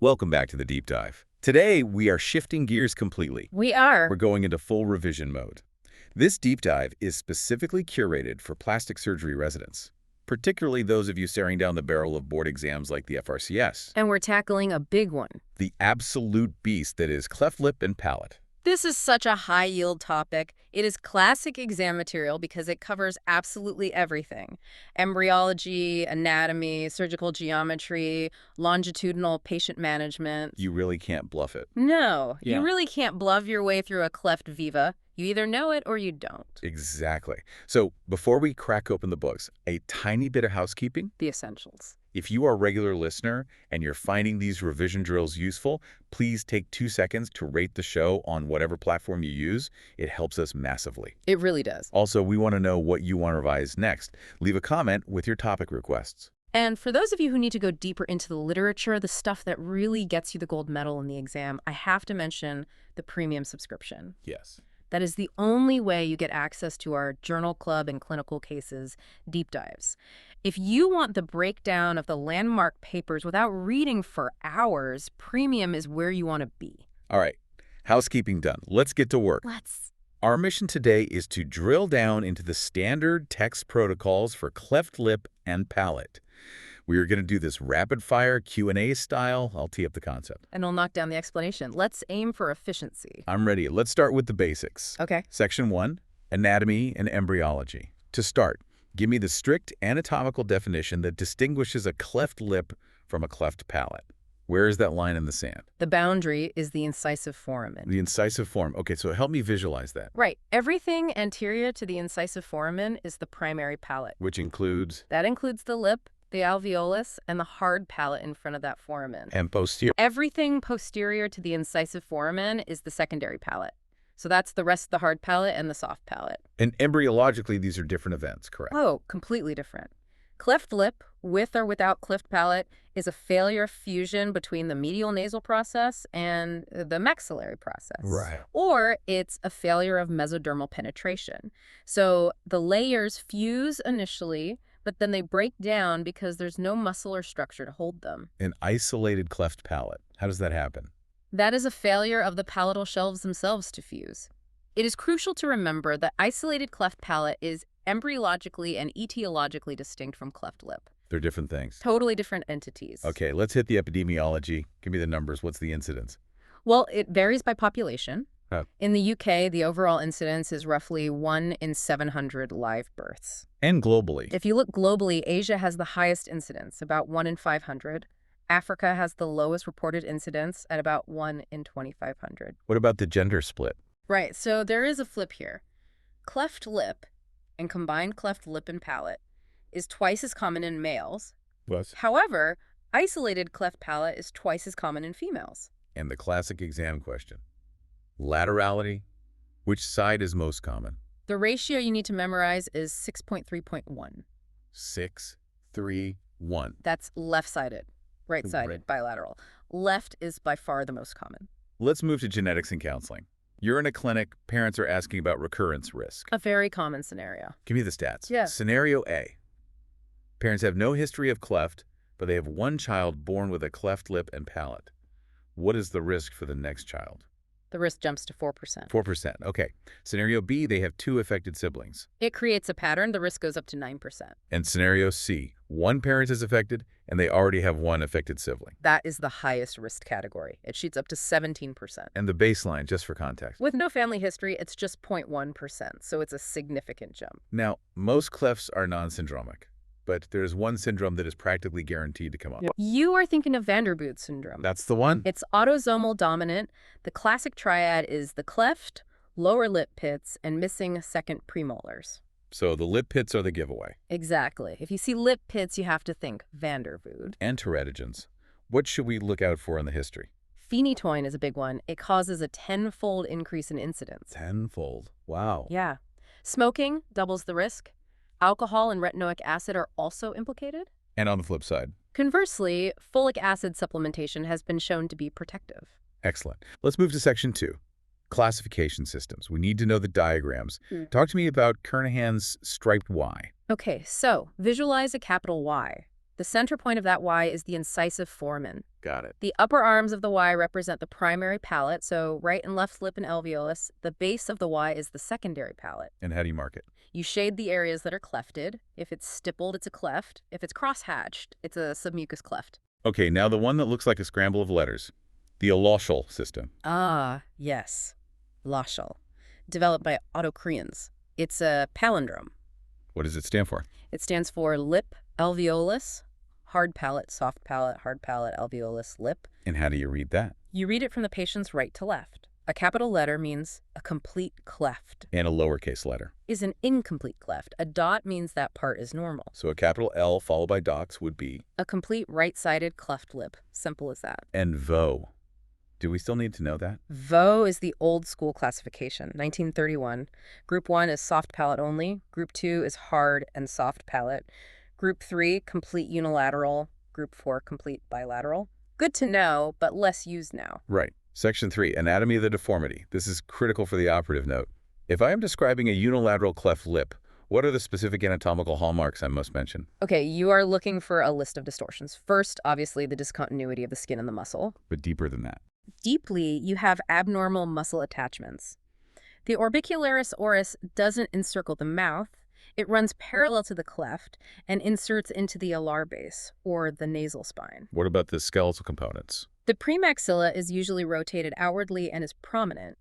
Welcome back to the deep dive. Today, we are shifting gears completely. We are. We're going into full revision mode. This deep dive is specifically curated for plastic surgery residents, particularly those of you staring down the barrel of board exams like the FRCS. And we're tackling a big one. The absolute beast that is cleft lip and palate. This is such a high-yield topic. It is classic exam material because it covers absolutely everything. Embryology, anatomy, surgical geometry, longitudinal patient management. You really can't bluff it. No, Yeah. you really can't bluff your way through a cleft viva. You either know it or you don't. Exactly. So before we crack open the books, a tiny bit of housekeeping. The essentials. If you are a regular listener and you're finding these revision drills useful, please take 2 seconds to rate the show on whatever platform you use. It helps us massively. It really does. Also, we want to know what you want to revise next. Leave a comment with your topic requests. And for those of you who need to go deeper into the literature, the stuff that really gets you the gold medal in the exam, I have to mention the premium subscription. Yes. That is the only way you get access to our journal club and clinical cases deep dives. If you want the breakdown of the landmark papers without reading for hours, premium is where you want to be. All right. Housekeeping done. Let's get to work. Let's. Our mission today is to drill down into the standard text protocols for cleft lip and palate. We are going to do this rapid-fire Q&A style. I'll tee up the concept. And I'll knock down the explanation. Let's aim for efficiency. I'm ready. Let's start with the basics. Okay. Section 1, Anatomy and Embryology. To start, give me the strict anatomical definition that distinguishes a cleft lip from a cleft palate. Where is that line in the sand? The boundary is the incisive foramen. The incisive form. Okay, so help me visualize that. Right. Everything anterior to the incisive foramen is the primary palate. Which includes? That includes the lip, the alveolus, and the hard palate in front of that foramen. And posterior. Everything posterior to the incisive foramen is the secondary palate. So that's the rest of the hard palate and the soft palate. And embryologically, these are different events, correct? Oh, completely different. Cleft lip, with or without cleft palate, is a failure of fusion between the medial nasal process and the maxillary process. Right. Or it's a failure of mesodermal penetration. So the layers fuse initially, but then they break down because there's no muscle or structure to hold them. An isolated cleft palate. How does that happen? That is a failure of the palatal shelves themselves to fuse. It is crucial to remember that isolated cleft palate is embryologically and etiologically distinct from cleft lip. They're different things. Totally different entities. Okay, let's hit the epidemiology. Give me the numbers. What's the incidence? Well, it varies by population. Huh. In the UK, the overall incidence is roughly 1 in 700 live births. And globally. If you look globally, Asia has the highest incidence, about 1 in 500. Africa has the lowest reported incidence at about 1 in 2,500. What about the gender split? Right, so there is a flip here. Cleft lip and combined cleft lip and palate is twice as common in males. What? However, isolated cleft palate is twice as common in females. And the classic exam question. Laterality. Which side is most common? The ratio you need to memorize is 6.3.1. 6, 3, 1. That's left-sided, right-sided, Right. bilateral. Left is by far the most common. Let's move to genetics and counseling. You're in a clinic. Parents are asking about recurrence risk. A very common scenario. Give me the stats. Yeah. Scenario A. Parents have no history of cleft, but they have one child born with a cleft lip and palate. What is the risk for the next child? The risk jumps to 4%. 4%. Okay. Scenario B, they have 2 affected siblings. It creates a pattern. The risk goes up to 9%. And scenario C, one parent is affected and they already have one affected sibling. That is the highest risk category. It shoots up to 17%. And the baseline, just for context. With no family history, it's just 0.1%, so it's a significant jump. Now, most clefts are non-syndromic, but there's one syndrome that is practically guaranteed to come up. You are thinking of Vanderbilt syndrome. That's the one? It's autosomal dominant. The classic triad is the cleft, lower lip pits, and missing second premolars. So the lip pits are the giveaway. Exactly. If you see lip pits, you have to think Vanderbilt. And teratogens. What should we look out for in the history? Phenytoin is a big one. It causes a 10-fold increase in incidence. 10-fold. Wow. Yeah. Smoking doubles the risk. Alcohol and retinoic acid are also implicated. And on the flip side? Conversely, folic acid supplementation has been shown to be protective. Excellent. Let's move to section 2. Classification systems. We need to know the diagrams. Talk to me about Kernahan's striped Y. Okay, so visualize a capital Y. The center point of that Y is the incisive foramen. Got it. The upper arms of the Y represent the primary palate, so right and left lip and alveolus. The base of the Y is the secondary palate. And how do you mark it? You shade the areas that are clefted. If it's stippled, it's a cleft. If it's cross-hatched, it's a submucous cleft. Okay, now the one that looks like a scramble of letters. The Aloshal system. Ah, yes. Loschel. Developed by Otto-Kriens. It's a palindrome. What does it stand for? It stands for lip, alveolus, hard palate, soft palate, hard palate, alveolus, lip. And how do you read that? You read it from the patient's right to left. A capital letter means a complete cleft. And a lowercase letter. Is an incomplete cleft. A dot means that part is normal. So a capital L followed by dots would be? A complete right-sided cleft lip. Simple as that. And VO. Do we still need to know that? VO is the old school classification, 1931. Group 1 is soft palate only. Group 2 is hard and soft palate. Group 3, complete unilateral. Group 4, complete bilateral. Good to know, but less used now. Right. Section 3, anatomy of the deformity. This is critical for the operative note. If I am describing a unilateral cleft lip, what are the specific anatomical hallmarks I must mention? Okay, you are looking for a list of distortions. First, obviously, the discontinuity of the skin and the muscle. But deeper than that. Deeply, you have abnormal muscle attachments. The orbicularis oris doesn't encircle the mouth. It runs parallel to the cleft and inserts into the alar base, or the nasal spine. What about the skeletal components? The premaxilla is usually rotated outwardly and is prominent.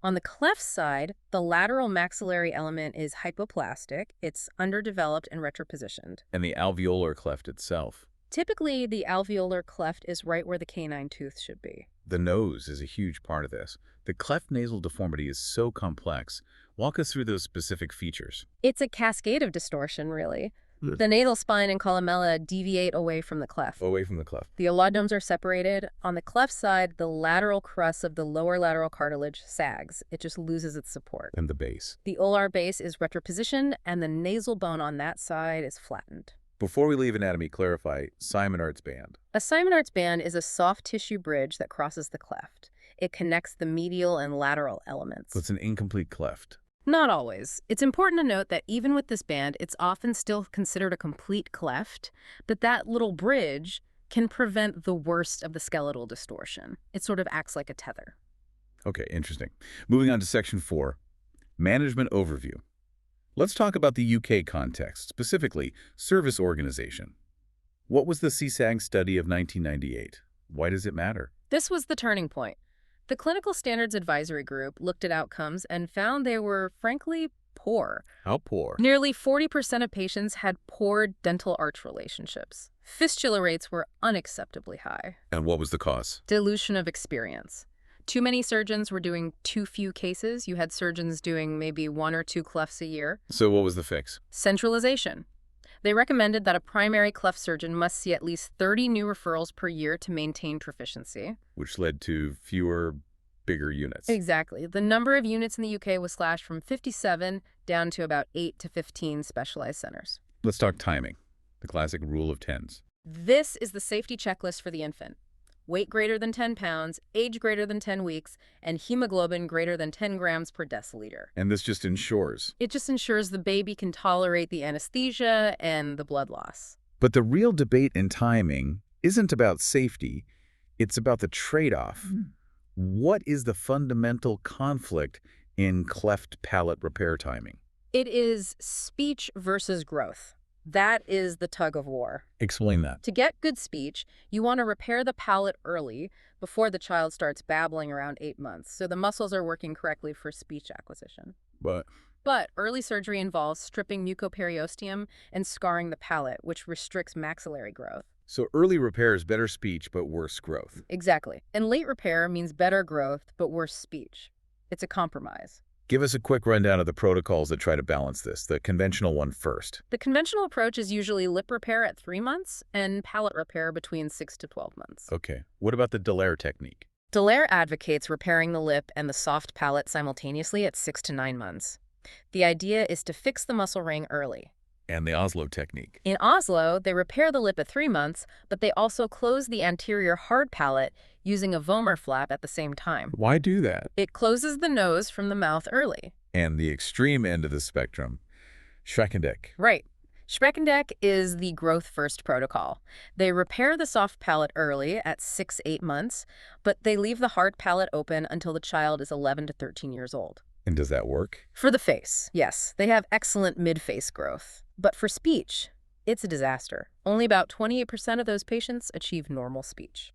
On the cleft side, the lateral maxillary element is hypoplastic. It's underdeveloped and retropositioned. And the alveolar cleft itself? Typically, the alveolar cleft is right where the canine tooth should be. The nose is a huge part of this. The cleft nasal deformity is so complex. Walk us through those specific features. It's a cascade of distortion, really. The nasal spine and columella deviate away from the cleft. Away from the cleft. The allodomes are separated. On the cleft side, the lateral crust of the lower lateral cartilage sags. It just loses its support. And the base. The ular base is retropositioned, and the nasal bone on that side is flattened. Before we leave anatomy, clarify Simonart's band. A Simonart's band is a soft tissue bridge that crosses the cleft. It connects the medial and lateral elements. So it's an incomplete cleft. Not always. It's important to note that even with this band, it's often still considered a complete cleft, but that little bridge can prevent the worst of the skeletal distortion. It sort of acts like a tether. Okay, interesting. Moving on to section 4, management overview. Let's talk about the UK context, specifically service organization. What was the CSAG study of 1998? Why does it matter? This was the turning point. The Clinical Standards Advisory Group looked at outcomes and found they were, frankly, poor. How poor? Nearly 40% of patients had poor dental arch relationships. Fistula rates were unacceptably high. And what was the cause? Dilution of experience. Too many surgeons were doing too few cases. You had surgeons doing maybe 1 or 2 clefts a year. So what was the fix? Centralization. They recommended that a primary cleft surgeon must see at least 30 new referrals per year to maintain proficiency. Which led to fewer, bigger units. Exactly. The number of units in the UK was slashed from 57 down to about 8 to 15 specialized centers. Let's talk timing, the classic rule of tens. This is the safety checklist for the infant. Weight greater than 10 pounds, age greater than 10 weeks, and hemoglobin greater than 10 grams per deciliter. And this just ensures. It just ensures the baby can tolerate the anesthesia and the blood loss. But the real debate in timing isn't about safety, it's about the trade-off. What is the fundamental conflict in cleft palate repair timing? It is speech versus growth. That is the tug of war. Explain that. To get good speech, you want to repair the palate early before the child starts babbling around 8 months, so the muscles are working correctly for speech acquisition. But early surgery involves stripping mucoperiosteum and scarring the palate, which restricts maxillary growth. so early repair is better speech but worse growth. Exactly. And late repair means better growth but worse speech. It's a compromise. Give us a quick rundown of the protocols that try to balance this, the conventional one first. The conventional approach is usually lip repair at 3 months and palate repair between 6 to 12 months. Okay. What about the Dallaire technique? Dallaire advocates repairing the lip and the soft palate simultaneously at 6 to 9 months. The idea is to fix the muscle ring early. And the Oslo technique? In Oslo, they repair the lip at 3 months, but they also close the anterior hard palate using a vomer flap at the same time. Why do that? It closes the nose from the mouth early. And the extreme end of the spectrum, Schreckendick. Right. Spreckendeck is the growth-first protocol. They repair the soft palate early at 6-8 months, but they leave the hard palate open until the child is 11 to 13 years old. And does that work? For the face, yes, they have excellent mid-face growth. But for speech, it's a disaster. Only about 28% of those patients achieve normal speech.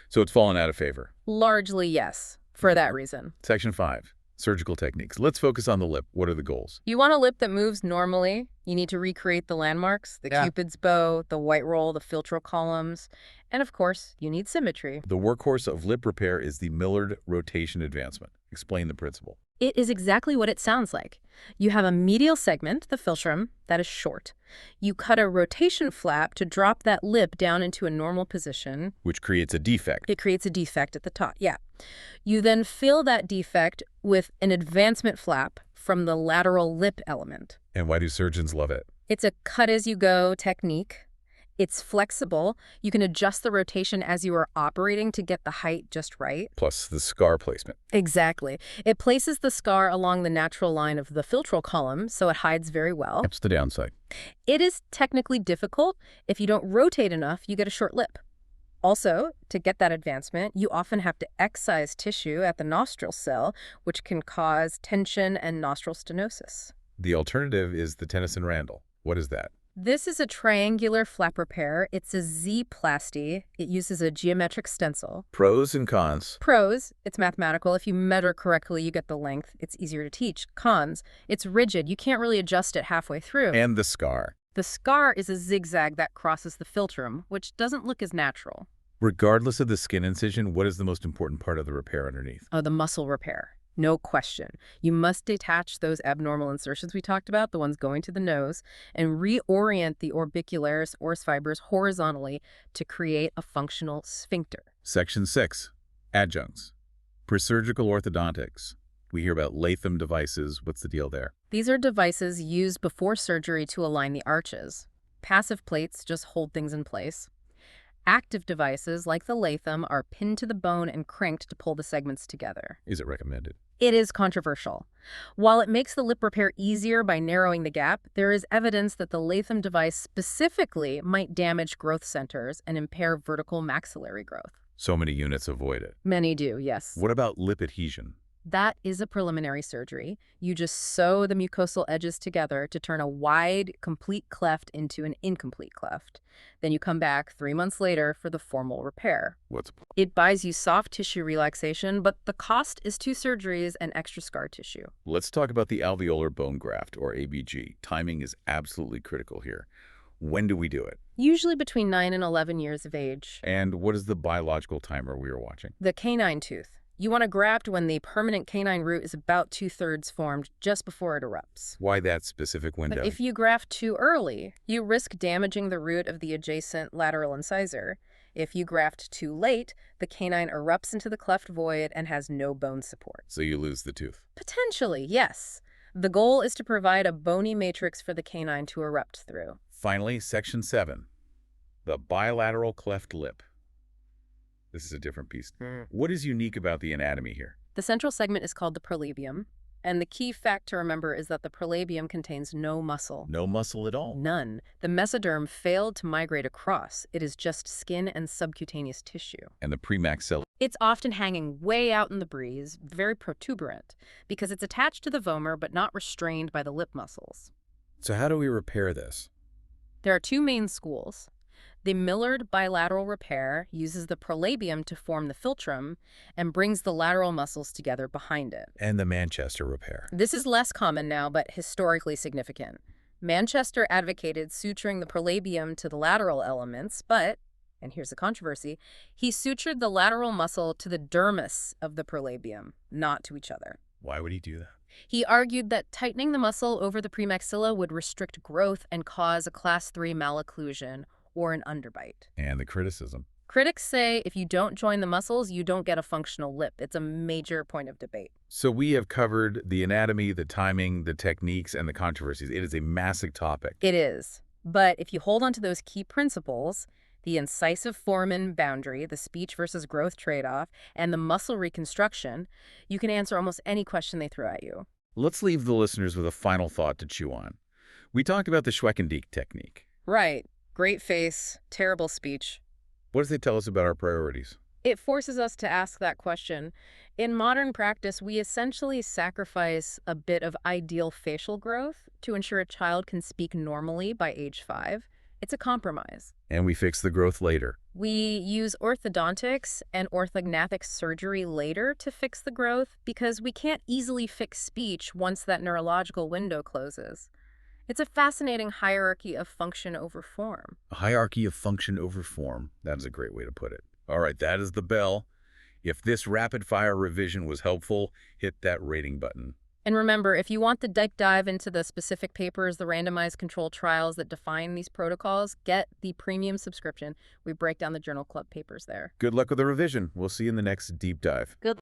So it's fallen out of favor. Largely, yes, for that reason. Section 5. Surgical techniques. Let's focus on the lip. What are the goals? You want a lip that moves normally. You need to recreate the landmarks, the Cupid's bow, the white roll, the philtral columns, and of course, you need symmetry. The workhorse of lip repair is the Millard rotation advancement. Explain the principle. It is exactly what it sounds like. You have a medial segment, the philtrum, that is short. You cut a rotation flap to drop that lip down into a normal position. Which creates a defect. It creates a defect at the top, yeah. You then fill that defect with an advancement flap from the lateral lip element. And why do surgeons love it? It's a cut-as-you-go technique. It's flexible. You can adjust the rotation as you are operating to get the height just right. Plus the scar placement. Exactly. It places the scar along the natural line of the philtral column, so it hides very well. That's the downside. It is technically difficult. If you don't rotate enough, you get a short lip. Also, to get that advancement, you often have to excise tissue at the nostril cell, which can cause tension and nostril stenosis. The alternative is the Tennyson-Randall. What is that? This is a triangular flap repair. It's a Z-plasty. It uses a geometric stencil. Pros and cons. Pros, it's mathematical. If you measure correctly, you get the length. It's easier to teach. Cons, it's rigid. You can't really adjust it halfway through. And the scar. The scar is a zigzag that crosses the philtrum, which doesn't look as natural. Regardless of the skin incision, what is the most important part of the repair underneath? Oh, the muscle repair. No question. You must detach those abnormal insertions we talked about, the ones going to the nose, and reorient the orbicularis oris fibers horizontally to create a functional sphincter. Section 6. Adjuncts. Presurgical orthodontics. We hear about Latham devices. What's the deal there? These are devices used before surgery to align the arches. Passive plates just hold things in place. Active devices, like the Latham, are pinned to the bone and cranked to pull the segments together. Is it recommended? It is controversial. While it makes the lip repair easier by narrowing the gap, there is evidence that the Latham device specifically might damage growth centers and impair vertical maxillary growth. So many units avoid it. Many do, yes. What about lip adhesion? That is a preliminary surgery. You just sew the mucosal edges together to turn a wide, complete cleft into an incomplete cleft. Then you come back 3 months later for the formal repair. It buys you soft tissue relaxation, but the cost is 2 surgeries and extra scar tissue. Let's talk about the alveolar bone graft, or ABG. Timing is absolutely critical here. When do we do it? Usually between 9 and 11 years of age. And what is the biological timer we are watching? The canine tooth. You want to graft when the permanent canine root is about 2/3 formed, just before it erupts. Why that specific window? But if you graft too early, you risk damaging the root of the adjacent lateral incisor. If you graft too late, the canine erupts into the cleft void and has no bone support. So you lose the tooth? Potentially, yes. The goal is to provide a bony matrix for the canine to erupt through. Finally, Section 7. The bilateral cleft lip. This is a different piece. What is unique about the anatomy here? The central segment is called the prolabium, and the key fact to remember is that the prolabium contains no muscle. No muscle at all? None. The mesoderm failed to migrate across. It is just skin and subcutaneous tissue. And the premaxilla? It's often hanging way out in the breeze, very protuberant, because it's attached to the vomer but not restrained by the lip muscles. So how do we repair this? There are 2 main schools. The Millard bilateral repair uses the prolabium to form the philtrum and brings the lateral muscles together behind it. And the Manchester repair? This is less common now, but historically significant. Manchester advocated suturing the prolabium to the lateral elements, but, and here's the controversy, he sutured the lateral muscle to the dermis of the prolabium, not to each other. Why would he do that? He argued that tightening the muscle over the premaxilla would restrict growth and cause a class 3 malocclusion, or an underbite. And the criticism? Critics say if you don't join the muscles, you don't get a functional lip. It's a major point of debate. So we have covered the anatomy, the timing, the techniques, and the controversies. It is a massive topic. It is. But if you hold on to those key principles, the incisive foramen boundary, the speech versus growth trade-off, and the muscle reconstruction, you can answer almost any question they throw at you. Let's leave the listeners with a final thought to chew on. We talked about the Schweckendieck technique. Right. Great face, terrible speech. What does it tell us about our priorities? It forces us to ask that question. In modern practice, we essentially sacrifice a bit of ideal facial growth to ensure a child can speak normally by age 5. It's a compromise. And we fix the growth later. We use orthodontics and orthognathic surgery later to fix the growth because we can't easily fix speech once that neurological window closes. It's a fascinating hierarchy of function over form. A hierarchy of function over form. That is a great way to put it. All right, that is the bell. If this rapid-fire revision was helpful, hit that rating button. And remember, if you want the deep dive into the specific papers, the randomized controlled trials that define these protocols, get the premium subscription. We break down the journal club papers there. Good luck with the revision. We'll see you in the next deep dive. Good